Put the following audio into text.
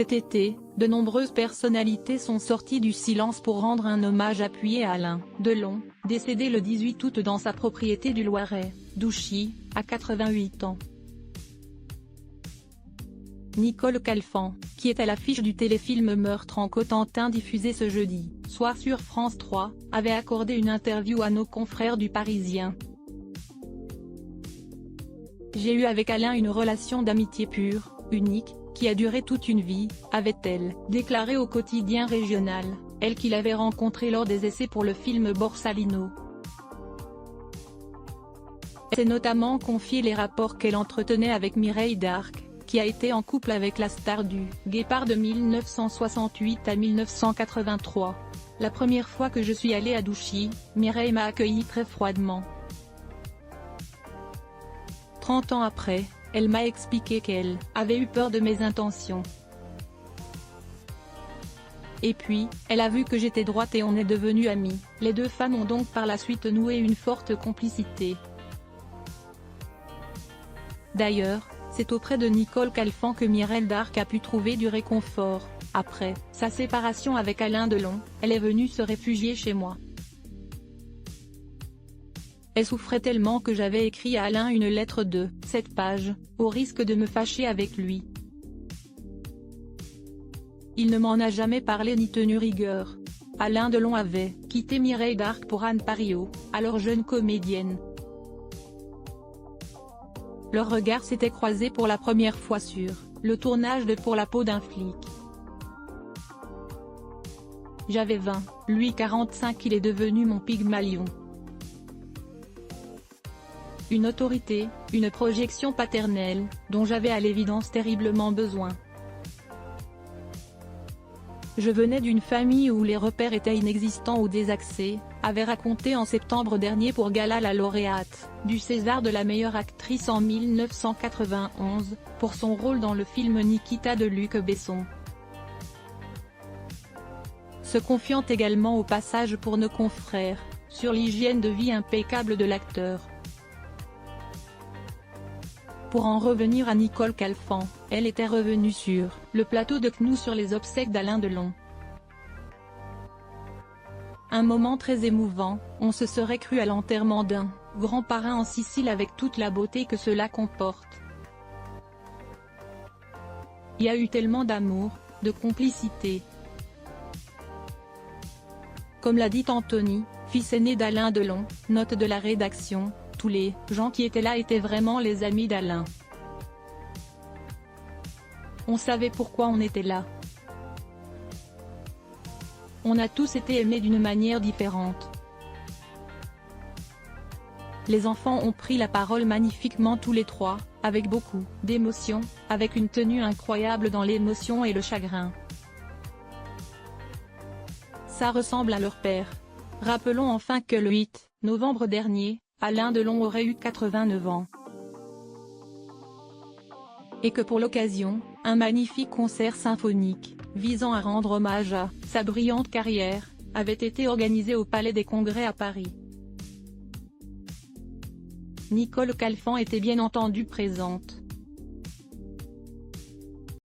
Cet été, de nombreuses personnalités sont sorties du silence pour rendre un hommage appuyé à Alain Delon, décédé le 18 août dans sa propriété du Loiret, d'Ouchy, à 88 ans. Nicole Calfan, qui est à l'affiche du téléfilm Meurtre en Cotentin diffusé ce jeudi soir sur France 3, avait accordé une interview à nos confrères du Parisien. J'ai eu avec Alain une relation d'amitié pure, unique, qui a duré toute une vie, avait-elle déclaré au quotidien régional, elle qu'il avait rencontré lors des essais pour le film Borsalino. Elle s'est notamment confié les rapports qu'elle entretenait avec Mireille Darc, qui a été en couple avec la star du Guépard de 1968 à 1983. La première fois que je suis allée à Douchy, Mireille m'a accueilli très froidement. 30 ans après, elle m'a expliqué qu'elle avait eu peur de mes intentions. Et puis, elle a vu que j'étais droite et on est devenus amis. Les deux femmes ont donc par la suite noué une forte complicité. D'ailleurs, c'est auprès de Nicole Calfan que Mireille Darc a pu trouver du réconfort. Après sa séparation avec Alain Delon, elle est venue se réfugier chez moi. Elle souffrait tellement que j'avais écrit à Alain une lettre de 7 pages, au risque de me fâcher avec lui. Il ne m'en a jamais parlé ni tenu rigueur. Alain Delon avait quitté Mireille Darc pour Anne Parillaud, alors jeune comédienne. Leurs regards s'étaient croisés pour la première fois sur le tournage de Pour la peau d'un flic. J'avais 20, lui 45, il est devenu mon Pygmalion. Une autorité, une projection paternelle, dont j'avais à l'évidence terriblement besoin. Je venais d'une famille où les repères étaient inexistants ou désaxés, avait raconté en septembre dernier pour Gala la lauréate du César de la meilleure actrice en 1991, pour son rôle dans le film Nikita de Luc Besson. Se confiant également au passage pour nos confrères, sur l'hygiène de vie impeccable de l'acteur. Pour en revenir à Nicole Calfan, elle était revenue sur le plateau de CNOU sur les obsèques d'Alain Delon. Un moment très émouvant, on se serait cru à l'enterrement d'un grand parrain en Sicile avec toute la beauté que cela comporte. Il y a eu tellement d'amour, de complicité. Comme l'a dit Anthony, fils aîné d'Alain Delon, note de la rédaction, tous les gens qui étaient là étaient vraiment les amis d'Alain. On savait pourquoi on était là. On a tous été aimés d'une manière différente. Les enfants ont pris la parole magnifiquement tous les trois, avec beaucoup d'émotion, avec une tenue incroyable dans l'émotion et le chagrin. Ça ressemble à leur père. Rappelons enfin que le 8 novembre dernier, Alain Delon aurait eu 89 ans. Et que pour l'occasion, un magnifique concert symphonique, visant à rendre hommage à sa brillante carrière, avait été organisé au Palais des Congrès à Paris. Nicole Calfan était bien entendu présente.